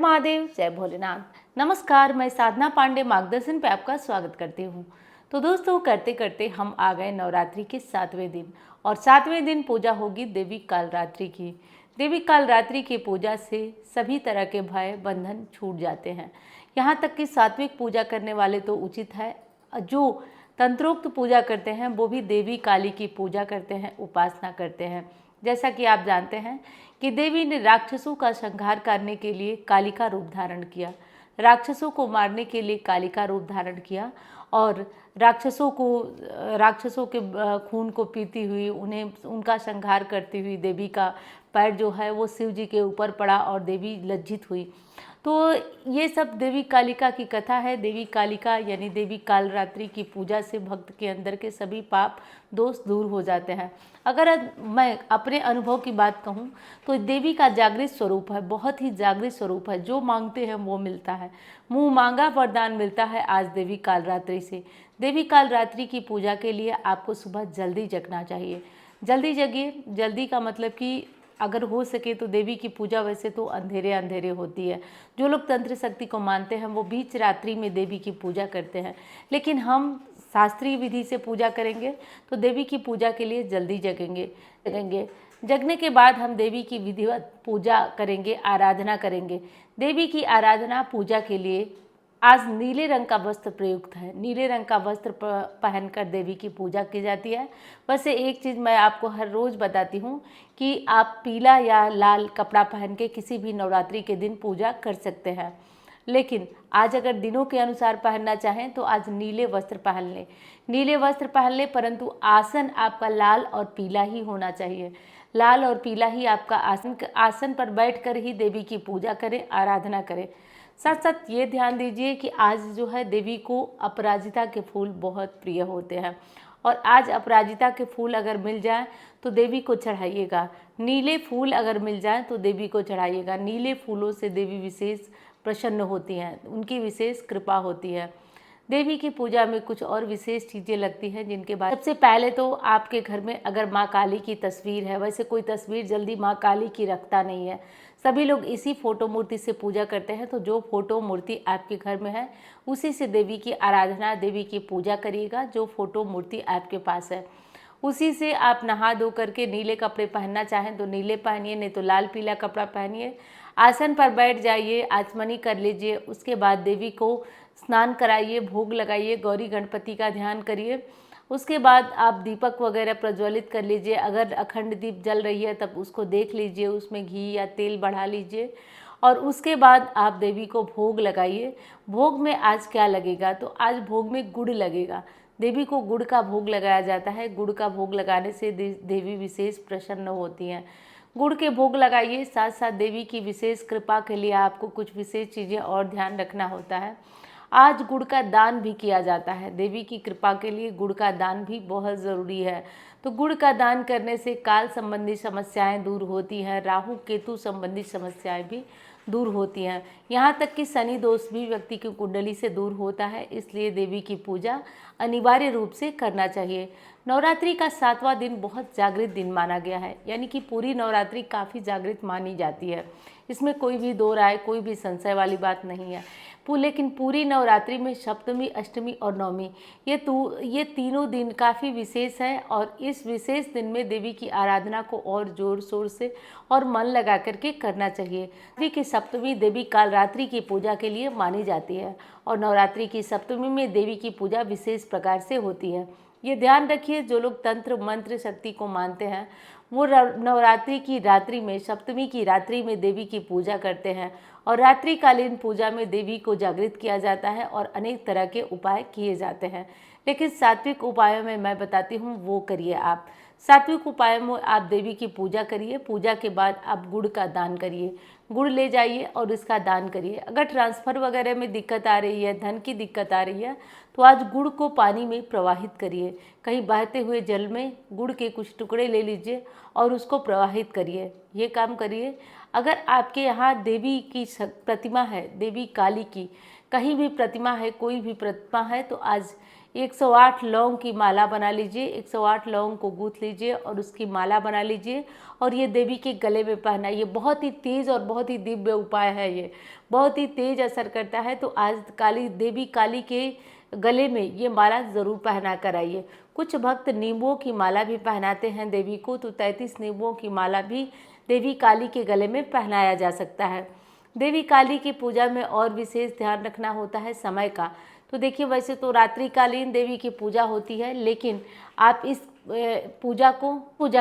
महादेव, जय भोलेनाथ। नमस्कार, मैं साधना पांडे मार्गदर्शन पे आपका स्वागत करती हूँ। तो दोस्तों, करते करते हम आ गए नवरात्रि के 7वें दिन और 7वें दिन पूजा होगी देवी कालरात्रि की। देवी कालरात्रि की पूजा से सभी तरह के भय बंधन छूट जाते हैं। यहाँ तक कि सात्विक पूजा करने वाले तो उचित है, जो तंत्रोक्त पूजा करते हैं वो भी देवी काली की पूजा करते हैं, उपासना करते हैं। जैसा कि आप जानते हैं कि देवी ने राक्षसों का संहार करने के लिए काली का रूप धारण किया, राक्षसों को मारने के लिए काली का रूप धारण किया और राक्षसों के खून को पीती हुई उन्हें उनका संहार करती हुई देवी का पैर जो है वो शिव जी के ऊपर पड़ा और देवी लज्जित हुई। तो ये सब देवी कालिका की कथा है। देवी कालिका यानी देवी कालरात्रि की पूजा से भक्त के अंदर के सभी पाप दोष दूर हो जाते हैं। अगर मैं अपने अनुभव की बात कहूँ तो देवी का जागृत स्वरूप है, बहुत ही जागृत स्वरूप है। जो मांगते हैं वो मिलता है, मुँह मांगा वरदान मिलता है आज देवी कालरात्रि से। देवी कालरात्रि की पूजा के लिए आपको सुबह जल्दी जगना चाहिए। जल्दी जगिए। जल्दी का मतलब कि अगर हो सके तो देवी की पूजा वैसे तो अंधेरे अंधेरे होती है। जो लोग तंत्र शक्ति को मानते हैं वो बीच रात्रि में देवी की पूजा करते हैं, लेकिन हम शास्त्रीय विधि से पूजा करेंगे तो देवी की पूजा के लिए जल्दी जगेंगे। जगने के बाद हम देवी की विधिवत पूजा करेंगे, आराधना करेंगे। देवी की आराधना पूजा के लिए आज नीले रंग का वस्त्र प्रयुक्त है। नीले रंग का वस्त्र पहनकर देवी की पूजा की जाती है। वैसे एक चीज़ मैं आपको हर रोज़ बताती हूँ कि आप पीला या लाल कपड़ा पहन के किसी भी नवरात्रि के दिन पूजा कर सकते हैं, लेकिन आज अगर दिनों के अनुसार पहनना चाहें तो आज नीले वस्त्र पहन लें। नीले वस्त्र पहन लें, परंतु आसन आपका लाल और पीला ही होना चाहिए। लाल और पीला ही आपका आसन पर बैठकर ही देवी की पूजा करें, आराधना करें। साथ साथ ये ध्यान दीजिए कि आज जो है देवी को अपराजिता के फूल बहुत प्रिय होते हैं और आज अपराजिता के फूल अगर मिल जाए तो देवी को चढ़ाइएगा। नीले फूल अगर मिल जाए तो देवी को चढ़ाइएगा। नीले फूलों से देवी विशेष प्रसन्न होती हैं, उनकी विशेष कृपा होती है। देवी की पूजा में कुछ और विशेष चीज़ें लगती हैं जिनके बाद सबसे पहले तो आपके घर में अगर माँ काली की तस्वीर है, वैसे कोई तस्वीर जल्दी माँ काली की रखता नहीं है, सभी लोग इसी फोटो मूर्ति से पूजा करते हैं। तो जो फोटो मूर्ति आपके घर में है उसी से देवी की आराधना, देवी की पूजा करिएगा। जो फोटो मूर्ति आपके पास है उसी से आप नहा धो करके नीले कपड़े पहनना चाहें तो नीले पहनिए, नहीं तो लाल पीला कपड़ा पहनिए। आसन पर बैठ जाइए, आचमनी कर लीजिए। उसके बाद देवी को स्नान कराइए, भोग लगाइए, गौरी गणपति का ध्यान करिए। उसके बाद आप दीपक वगैरह प्रज्वलित कर लीजिए। अगर अखंड दीप जल रही है तब उसको देख लीजिए, उसमें घी या तेल बढ़ा लीजिए और उसके बाद आप देवी को भोग लगाइए। भोग में आज क्या लगेगा, तो आज भोग में गुड़ लगेगा। देवी को गुड़ का भोग लगाया जाता है। गुड़ का भोग लगाने से देवी विशेष प्रसन्न होती हैं। गुड़ के भोग लगाइए। साथ साथ देवी की विशेष कृपा के लिए आपको कुछ विशेष चीज़ें और ध्यान रखना होता है। आज गुड़ का दान भी किया जाता है। देवी की कृपा के लिए गुड़ का दान भी बहुत ज़रूरी है। तो गुड़ का दान करने से काल संबंधी समस्याएं दूर होती हैं, राहु केतु संबंधी समस्याएं भी दूर होती हैं। यहाँ तक कि शनि दोष भी व्यक्ति की कुंडली से दूर होता है। इसलिए देवी की पूजा अनिवार्य रूप से करना चाहिए। नवरात्रि का 7वां दिन बहुत जागृत दिन माना गया है, यानी कि पूरी नवरात्रि काफ़ी जागृत मानी जाती है। इसमें कोई भी दो राय, कोई भी संशय वाली बात नहीं है। लेकिन पूरी नवरात्रि में सप्तमी, अष्टमी और नवमी ये तीनों दिन काफ़ी विशेष है और इस विशेष दिन में देवी की आराधना को और जोर शोर से और मन लगा करके करना चाहिए। नवरात्रि की सप्तमी देवी कालरात्रि की पूजा के लिए मानी जाती है और नवरात्रि की सप्तमी में देवी की पूजा विशेष प्रकार से होती है। ये ध्यान रखिए, जो लोग तंत्र मंत्र शक्ति को मानते हैं वो नवरात्रि की रात्रि में, सप्तमी की रात्रि में देवी की पूजा करते हैं और रात्रिकालीन पूजा में देवी को जागृत किया जाता है और अनेक तरह के उपाय किए जाते हैं। लेकिन सात्विक उपायों में मैं बताती हूँ वो करिए आप। सात्विक उपायों में आप देवी की पूजा करिए। पूजा के बाद आप गुड़ का दान करिए। गुड़ ले जाइए और इसका दान करिए। अगर ट्रांसफ़र वगैरह में दिक्कत आ रही है, धन की दिक्कत आ रही है, तो आज गुड़ को पानी में प्रवाहित करिए। कहीं बहते हुए जल में गुड़ के कुछ टुकड़े ले लीजिए और उसको प्रवाहित करिए। ये काम करिए। अगर आपके यहाँ देवी की प्रतिमा है, देवी काली की कहीं भी प्रतिमा है, कोई भी प्रतिमा है, तो आज 108 लौंग की माला बना लीजिए, 108 लौंग को गूँथ लीजिए और उसकी माला बना लीजिए और ये देवी के गले में पहनाइए। बहुत ही तेज़ और बहुत ही दिव्य उपाय है ये, बहुत ही तेज असर करता है। तो आज देवी काली के गले में ये माला ज़रूर पहना कर आइए। कुछ भक्त नींबुओं की माला भी पहनाते हैं देवी को, तो 33 नींबुओं की माला भी देवी काली के गले में पहनाया जा सकता है। देवी काली की पूजा में और विशेष ध्यान रखना होता है समय का। तो देखिए, वैसे तो रात्रिकालीन देवी की पूजा होती है, लेकिन आप इस पूजा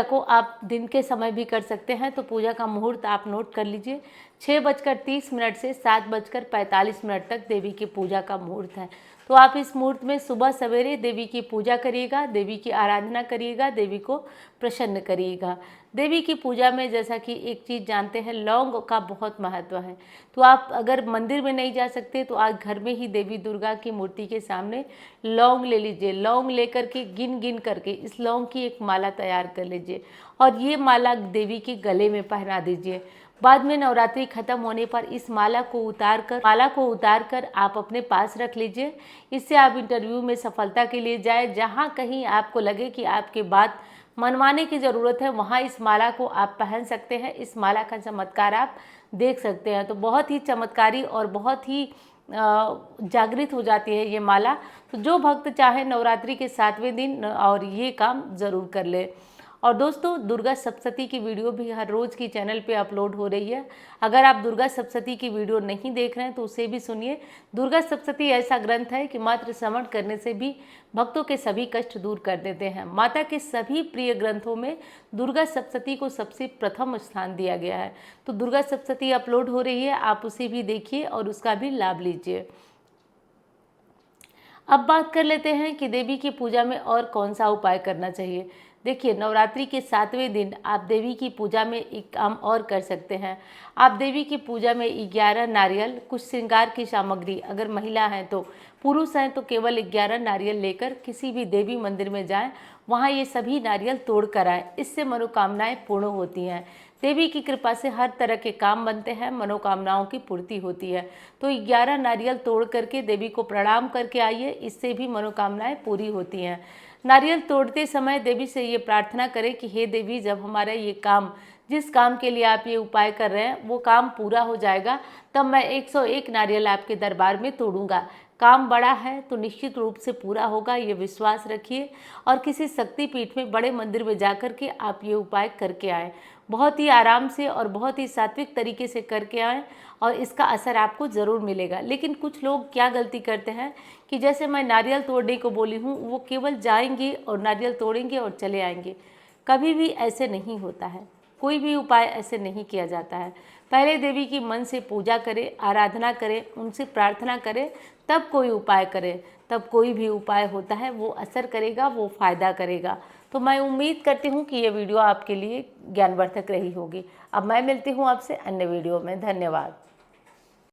को आप दिन के समय भी कर सकते हैं। तो पूजा का मुहूर्त आप नोट कर लीजिए, 6:30 से 7:45 तक देवी की पूजा का मुहूर्त है। तो आप इस मुहूर्त में सुबह सवेरे देवी की पूजा करिएगा, देवी की आराधना करिएगा, देवी को प्रसन्न करिएगा। देवी की पूजा में जैसा कि एक चीज़ जानते हैं, लौंग का बहुत महत्व है। तो आप अगर मंदिर में नहीं जा सकते तो आज घर में ही देवी दुर्गा की मूर्ति के सामने लौंग ले लीजिए। लौंग लेकर के गिन गिन करके इस लौंग की एक माला तैयार कर लीजिए और ये माला देवी के गले में पहना दीजिए। बाद में नवरात्रि खत्म होने पर इस माला को उतार कर आप अपने पास रख लीजिए। इससे आप इंटरव्यू में सफलता के लिए जाए, जहाँ कहीं आपको लगे कि आपके बात मनवाने की ज़रूरत है, वहाँ इस माला को आप पहन सकते हैं। इस माला का चमत्कार आप देख सकते हैं। तो बहुत ही चमत्कारी और बहुत ही जागृत हो जाती है ये माला। तो जो भक्त चाहे नवरात्रि के 7वें दिन और ये काम ज़रूर कर ले। और दोस्तों, दुर्गा सप्तशती की वीडियो भी हर रोज़ की चैनल पे अपलोड हो रही है। अगर आप दुर्गा सप्तशती की वीडियो नहीं देख रहे हैं तो उसे भी सुनिए। दुर्गा सप्तशती ऐसा ग्रंथ है कि मात्र श्रवण करने से भी भक्तों के सभी कष्ट दूर कर देते हैं। माता के सभी प्रिय ग्रंथों में दुर्गा सप्तशती को सबसे प्रथम स्थान दिया गया है। तो दुर्गा सप्तशती अपलोड हो रही है, आप उसे भी देखिए और उसका भी लाभ लीजिए। अब बात कर लेते हैं कि देवी की पूजा में और कौन सा उपाय करना चाहिए। देखिए, नवरात्रि के 7वें दिन आप देवी की पूजा में एक काम और कर सकते हैं। आप देवी की पूजा में 11 नारियल, कुछ श्रृंगार की सामग्री, अगर महिला हैं तो, पुरुष हैं तो केवल 11 नारियल लेकर किसी भी देवी मंदिर में जाएं, वहाँ ये सभी नारियल तोड़ कर आएँ। इससे मनोकामनाएं पूर्ण होती हैं। देवी की कृपा से हर तरह के काम बनते हैं, मनोकामनाओं की पूर्ति होती है। तो 11 नारियल तोड़ करके देवी को प्रणाम करके आइए, इससे भी मनोकामनाएं पूरी होती हैं। नारियल तोड़ते समय देवी से ये प्रार्थना करें कि हे देवी, जब हमारा ये काम, जिस काम के लिए आप ये उपाय कर रहे हैं, वो काम पूरा हो जाएगा, तब मैं 101 नारियल आपके दरबार में तोड़ूंगा। काम बड़ा है तो निश्चित रूप से पूरा होगा, ये विश्वास रखिए। और किसी शक्तिपीठ में, बड़े मंदिर में जाकर के आप ये उपाय करके आएँ। बहुत ही आराम से और बहुत ही सात्विक तरीके से करके आएँ और इसका असर आपको ज़रूर मिलेगा। लेकिन कुछ लोग क्या गलती करते हैं कि जैसे मैं नारियल तोड़ने को बोली हूँ, वो केवल जाएंगे और नारियल तोड़ेंगे और चले आएंगे। कभी भी ऐसे नहीं होता है, कोई भी उपाय ऐसे नहीं किया जाता है। पहले देवी की मन से पूजा करें, आराधना करें, उनसे प्रार्थना करें, तब कोई उपाय करें। तब कोई भी उपाय होता है वो असर करेगा, वो फ़ायदा करेगा। तो मैं उम्मीद करती हूँ कि ये वीडियो आपके लिए ज्ञानवर्धक रही होगी। अब मैं मिलती हूँ आपसे अन्य वीडियो में। धन्यवाद।